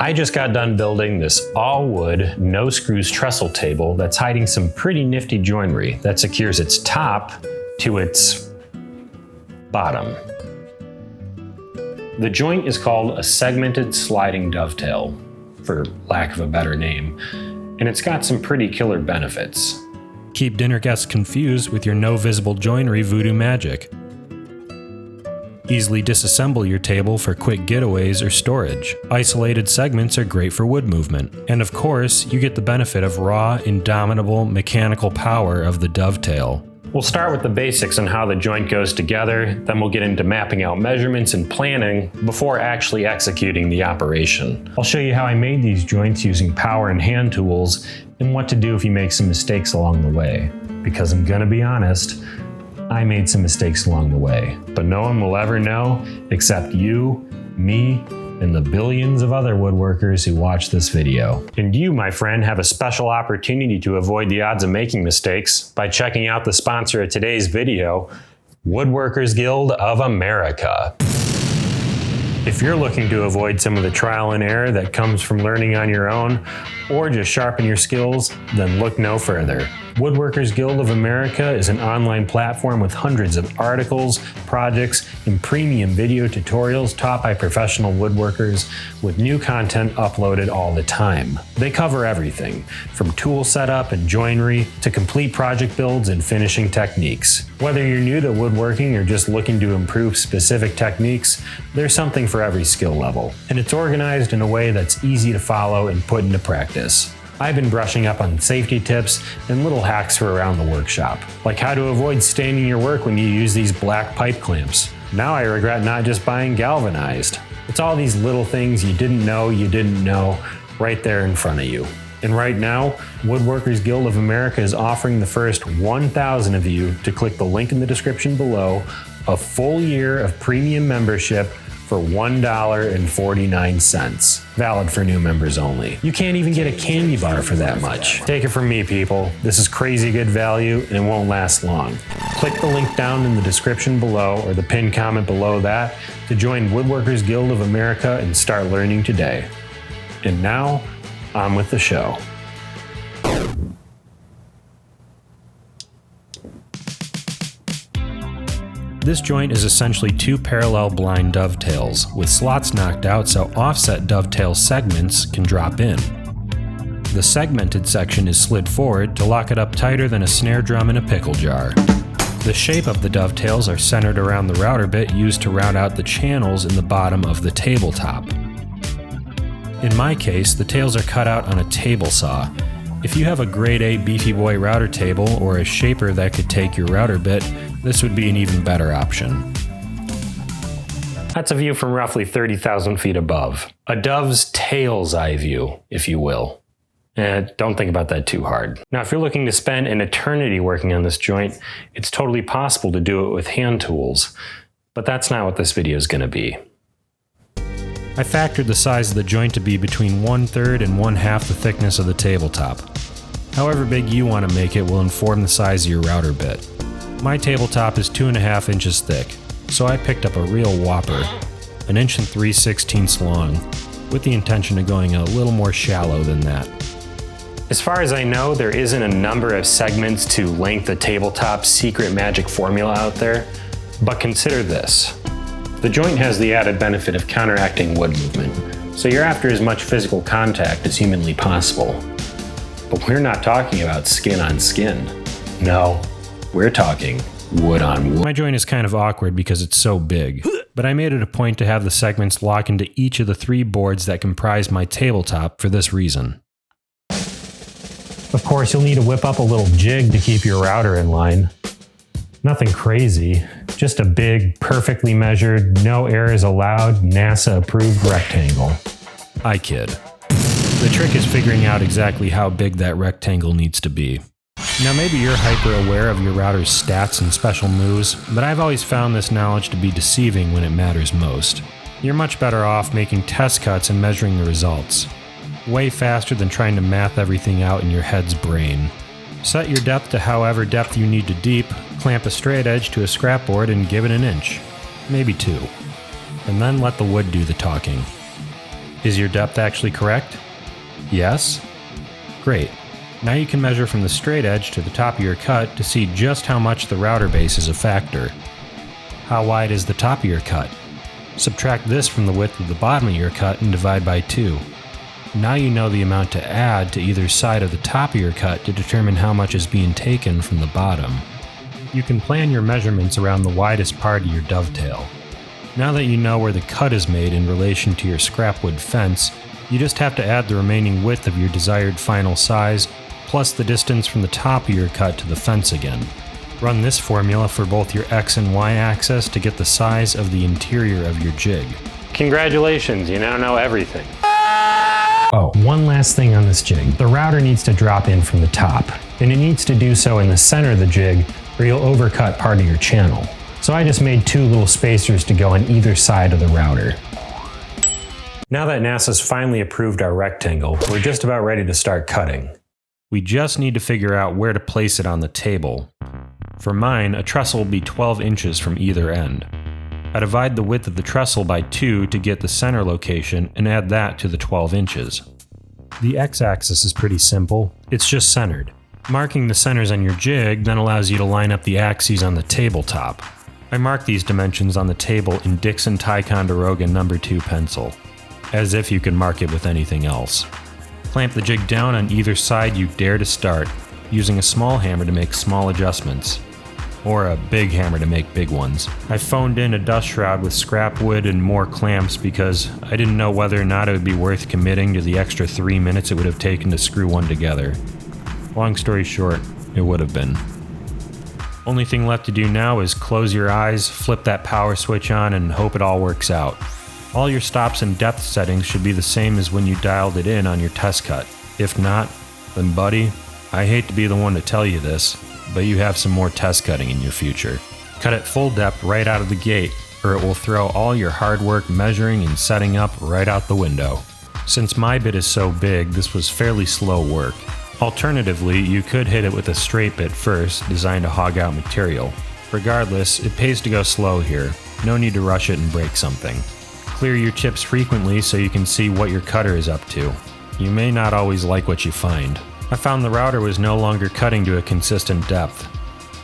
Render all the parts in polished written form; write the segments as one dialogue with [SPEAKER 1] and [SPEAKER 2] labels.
[SPEAKER 1] I just got done building this all-wood, no-screws trestle table that's hiding some pretty nifty joinery that secures its top to its bottom. The joint is called a segmented sliding dovetail, for lack of a better name, and it's got some pretty killer benefits.
[SPEAKER 2] Keep dinner guests confused with your no visible joinery voodoo magic. Easily disassemble your table for quick getaways or storage. Isolated segments are great for wood movement. And of course, you get the benefit of raw, indomitable, mechanical power of the dovetail.
[SPEAKER 1] We'll start with the basics on how the joint goes together, then we'll get into mapping out measurements and planning before actually executing the operation. I'll show you how I made these joints using power and hand tools, and what to do if you make some mistakes along the way. Because I'm gonna be honest, I made some mistakes along the way, but no one will ever know except you, me, and the billions of other woodworkers who watch this video. And you, my friend, have a special opportunity to avoid the odds of making mistakes by checking out the sponsor of today's video, Woodworkers Guild of America. If you're looking to avoid some of the trial and error that comes from learning on your own, or just sharpen your skills, then look no further. Woodworkers Guild of America is an online platform with hundreds of articles, projects, and premium video tutorials taught by professional woodworkers with new content uploaded all the time. They cover everything, from tool setup and joinery to complete project builds and finishing techniques. Whether you're new to woodworking or just looking to improve specific techniques, there's something for every skill level. And it's organized in a way that's easy to follow and put into practice. I've been brushing up on safety tips and little hacks for around the workshop, like how to avoid staining your work when you use these black pipe clamps. Now I regret not just buying galvanized. It's all these little things you didn't know right there in front of you. And right now, Woodworkers Guild of America is offering the first 1,000 of you to click the link in the description below a full year of premium membership for $1.49, valid for new members only. You can't even get a candy bar for that much. Take it from me, people. This is crazy good value and it won't last long. Click the link down in the description below or the pinned comment below that to join Woodworkers Guild of America and start learning today. And now, on with the show.
[SPEAKER 2] This joint is essentially two parallel blind dovetails, with slots knocked out so offset dovetail segments can drop in. The segmented section is slid forward to lock it up tighter than a snare drum in a pickle jar. The shape of the dovetails are centered around the router bit used to route out the channels in the bottom of the tabletop. In my case, the tails are cut out on a table saw. If you have a grade A beefy boy router table or a shaper that could take your router bit, this would be an even better option.
[SPEAKER 1] That's a view from roughly 30,000 feet above. A dove's tail's eye view, if you will. Don't think about that too hard. Now, if you're looking to spend an eternity working on this joint, it's totally possible to do it with hand tools, but that's not what this video is going to be.
[SPEAKER 2] I factored the size of the joint to be between 1/3 and 1/2 the thickness of the tabletop. However big you want to make it will inform the size of your router bit. My tabletop is 2.5 inches thick, so I picked up a real whopper, 1 3/16 inches long, with the intention of going a little more shallow than that.
[SPEAKER 1] As far as I know, there isn't a number of segments to length the tabletop's secret magic formula out there, but consider this. The joint has the added benefit of counteracting wood movement, so you're after as much physical contact as humanly possible. But we're not talking about skin on skin. No, we're talking wood on wood.
[SPEAKER 2] My joint is kind of awkward because it's so big, but I made it a point to have the segments lock into each of the 3 boards that comprise my tabletop for this reason. Of course, you'll need to whip up a little jig to keep your router in line. Nothing crazy, just a big, perfectly measured, no errors allowed, NASA-approved rectangle. I kid. The trick is figuring out exactly how big that rectangle needs to be. Now maybe you're hyper aware of your router's stats and special moves, but I've always found this knowledge to be deceiving when it matters most. You're much better off making test cuts and measuring the results. Way faster than trying to math everything out in your head's brain. Set your depth to however depth you need to deep, clamp a straight edge to a scrap board and give it 1 inch, maybe 2. And then let the wood do the talking. Is your depth actually correct? Yes? Great. Now you can measure from the straight edge to the top of your cut to see just how much the router base is a factor. How wide is the top of your cut? Subtract this from the width of the bottom of your cut and divide by 2. Now you know the amount to add to either side of the top of your cut to determine how much is being taken from the bottom. You can plan your measurements around the widest part of your dovetail. Now that you know where the cut is made in relation to your scrapwood fence, you just have to add the remaining width of your desired final size, plus the distance from the top of your cut to the fence again. Run this formula for both your X and Y axis to get the size of the interior of your jig.
[SPEAKER 1] Congratulations, you now know everything.
[SPEAKER 2] Oh, one last thing on this jig. The router needs to drop in from the top, and it needs to do so in the center of the jig or you'll overcut part of your channel. So I just made 2 little spacers to go on either side of the router. Now that NASA's finally approved our rectangle, we're just about ready to start cutting. We just need to figure out where to place it on the table. For mine, a trestle will be 12 inches from either end. I divide the width of the trestle by 2 to get the center location and add that to the 12 inches. The x-axis is pretty simple, it's just centered. Marking the centers on your jig then allows you to line up the axes on the tabletop. I mark these dimensions on the table in Dixon Ticonderoga No. 2 pencil, as if you could mark it with anything else. Clamp the jig down on either side you dare to start, using a small hammer to make small adjustments, or a big hammer to make big ones. I phoned in a dust shroud with scrap wood and more clamps because I didn't know whether or not it would be worth committing to the extra 3 minutes it would have taken to screw one together. Long story short, it would have been. Only thing left to do now is close your eyes, flip that power switch on, and hope it all works out. All your stops and depth settings should be the same as when you dialed it in on your test cut. If not, then buddy, I hate to be the one to tell you this, but you have some more test cutting in your future. Cut at full depth right out of the gate, or it will throw all your hard work measuring and setting up right out the window. Since my bit is so big, this was fairly slow work. Alternatively, you could hit it with a straight bit first, designed to hog out material. Regardless, it pays to go slow here. No need to rush it and break something. Clear your chips frequently so you can see what your cutter is up to. You may not always like what you find. I found the router was no longer cutting to a consistent depth.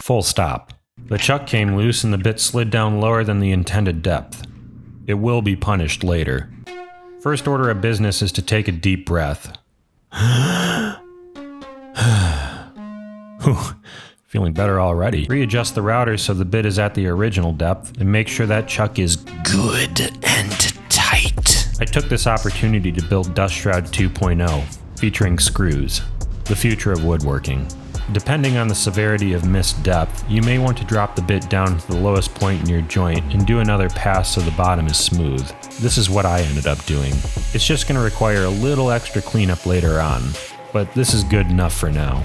[SPEAKER 2] Full stop. The chuck came loose and the bit slid down lower than the intended depth. It will be punished later. First order of business is to take a deep breath. Whew, feeling better already. Readjust the router so the bit is at the original depth and make sure that chuck is good and tight. I took this opportunity to build Dust Shroud 2.0, featuring screws, the future of woodworking. Depending on the severity of missed depth, you may want to drop the bit down to the lowest point in your joint and do another pass so the bottom is smooth. This is what I ended up doing. It's just going to require a little extra cleanup later on, but this is good enough for now.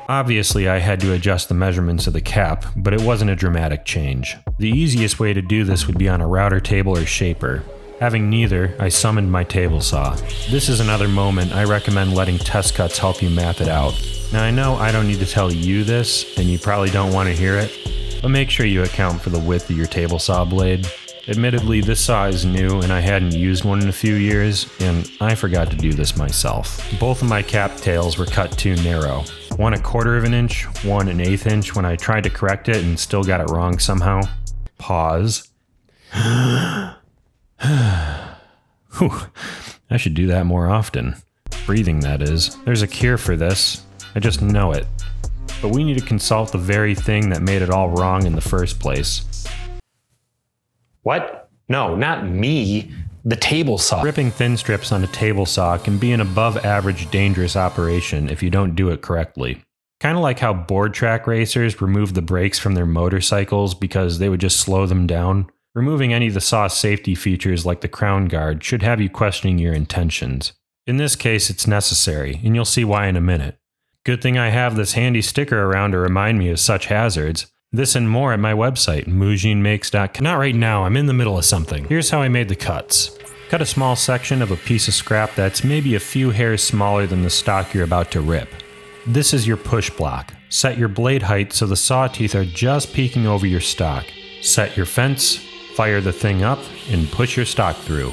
[SPEAKER 2] Obviously, I had to adjust the measurements of the cap, but it wasn't a dramatic change. The easiest way to do this would be on a router table or shaper. Having neither, I summoned my table saw. This is another moment I recommend letting test cuts help you map it out. Now I know I don't need to tell you this, and you probably don't want to hear it, but make sure you account for the width of your table saw blade. Admittedly, this saw is new and I hadn't used one in a few years, and I forgot to do this myself. Both of my cap tails were cut too narrow. One 1/4 of an inch, one 1/8 inch when I tried to correct it and still got it wrong somehow. Pause. Whew, I should do that more often. Breathing, that is. There's a cure for this. I just know it. But we need to consult the very thing that made it all wrong in the first place.
[SPEAKER 1] What? No, not me. The table saw.
[SPEAKER 2] Ripping thin strips on a table saw can be an above average dangerous operation if you don't do it correctly. Kind of like how board track racers remove the brakes from their motorcycles because they would just slow them down. Removing any of the saw's safety features like the crown guard should have you questioning your intentions. In this case, it's necessary, and you'll see why in a minute. Good thing I have this handy sticker around to remind me of such hazards. This and more at my website, mujincontact.com. Not right now, I'm in the middle of something. Here's how I made the cuts. Cut a small section of a piece of scrap that's maybe a few hairs smaller than the stock you're about to rip. This is your push block. Set your blade height so the saw teeth are just peeking over your stock. Set your fence, fire the thing up, and push your stock through.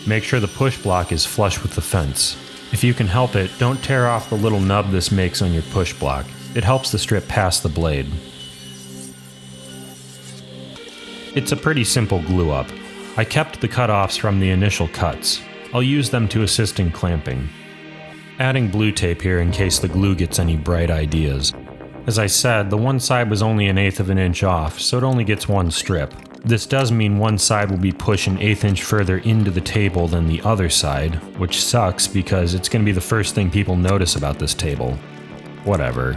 [SPEAKER 2] Make sure the push block is flush with the fence. If you can help it, don't tear off the little nub this makes on your push block. It helps the strip pass the blade. It's a pretty simple glue up. I kept the cutoffs from the initial cuts. I'll use them to assist in clamping. Adding blue tape here in case the glue gets any bright ideas. As I said, the one side was only 1/8 of an inch off, so it only gets one strip. This does mean one side will be pushed 1/8 inch further into the table than the other side, which sucks because it's going to be the first thing people notice about this table. Whatever.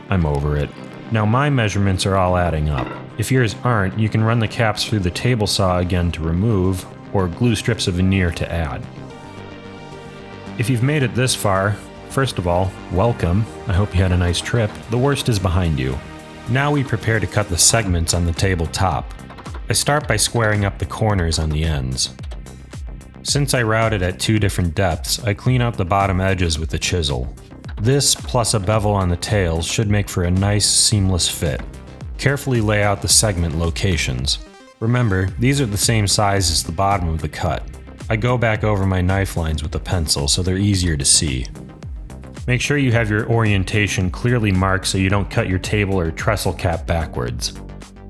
[SPEAKER 2] I'm over it. Now my measurements are all adding up. If yours aren't, you can run the caps through the table saw again to remove, or glue strips of veneer to add. If you've made it this far, first of all, welcome. I hope you had a nice trip. The worst is behind you. Now we prepare to cut the segments on the table top. I start by squaring up the corners on the ends. Since I routed at 2 different depths, I clean out the bottom edges with the chisel. This, plus a bevel on the tails, should make for a nice, seamless fit. Carefully lay out the segment locations. Remember, these are the same size as the bottom of the cut. I go back over my knife lines with a pencil so they're easier to see. Make sure you have your orientation clearly marked so you don't cut your table or trestle cap backwards.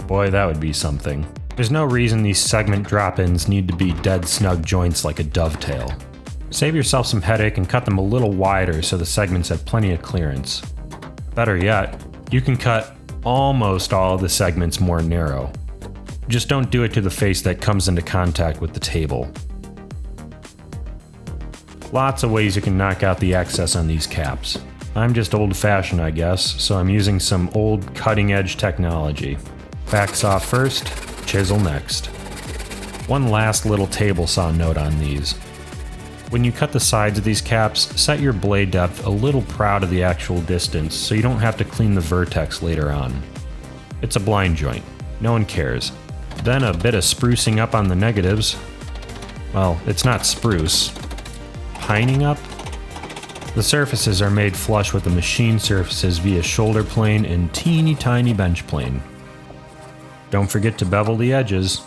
[SPEAKER 2] Boy, that would be something. There's no reason these segment drop-ins need to be dead snug joints like a dovetail. Save yourself some headache and cut them a little wider so the segments have plenty of clearance. Better yet, you can cut almost all of the segments more narrow. Just don't do it to the face that comes into contact with the table. Lots of ways you can knock out the excess on these caps. I'm just old-fashioned, I guess, so I'm using some old cutting-edge technology. Back saw first, chisel next. One last little table saw note on these. When you cut the sides of these caps, set your blade depth a little proud of the actual distance so you don't have to clean the vertex later on. It's a blind joint. No one cares. Then a bit of sprucing up on the negatives. Well, it's not spruce. Pining up? The surfaces are made flush with the machine surfaces via shoulder plane and teeny tiny bench plane. Don't forget to bevel the edges.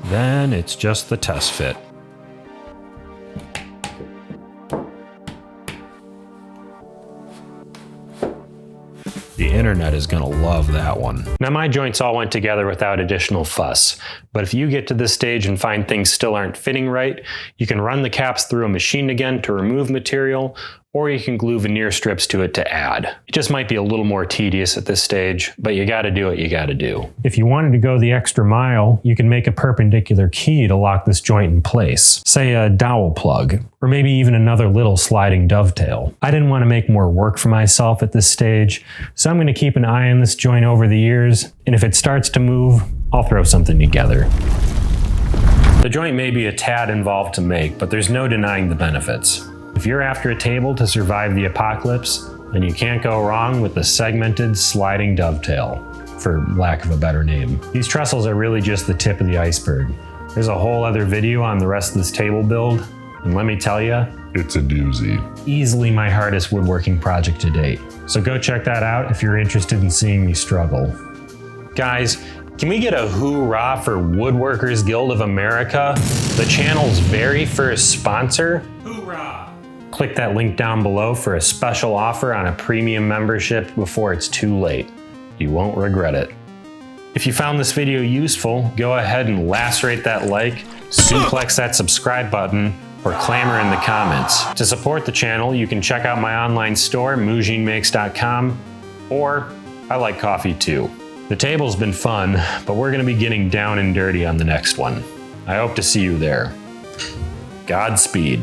[SPEAKER 2] Then it's just the test fit. The internet is gonna love that one. Now my joints all went together without additional fuss, but if you get to this stage and find things still aren't fitting right, you can run the caps through a machine again to remove material, or you can glue veneer strips to it to add. It just might be a little more tedious at this stage, but you gotta do what you gotta do. If you wanted to go the extra mile, you can make a perpendicular key to lock this joint in place. Say a dowel plug, or maybe even another little sliding dovetail. I didn't want to make more work for myself at this stage, so I'm gonna keep an eye on this joint over the years, and if it starts to move, I'll throw something together. The joint may be a tad involved to make, but there's no denying the benefits. If you're after a table to survive the apocalypse, then you can't go wrong with the segmented sliding dovetail, for lack of a better name. These trestles are really just the tip of the iceberg. There's a whole other video on the rest of this table build, and let me tell you,
[SPEAKER 3] it's a doozy.
[SPEAKER 2] Easily my hardest woodworking project to date. So go check that out if you're interested in seeing me struggle. Guys, can we get a hoorah for Woodworkers Guild of America, the channel's very first sponsor? Hoorah! Click that link down below for a special offer on a premium membership before it's too late. You won't regret it. If you found this video useful, go ahead and lacerate that like, suplex that subscribe button, or clamor in the comments. To support the channel, you can check out my online store, mujincontact.com, or I like coffee too. The table's been fun, but we're gonna be getting down and dirty on the next one. I hope to see you there. Godspeed.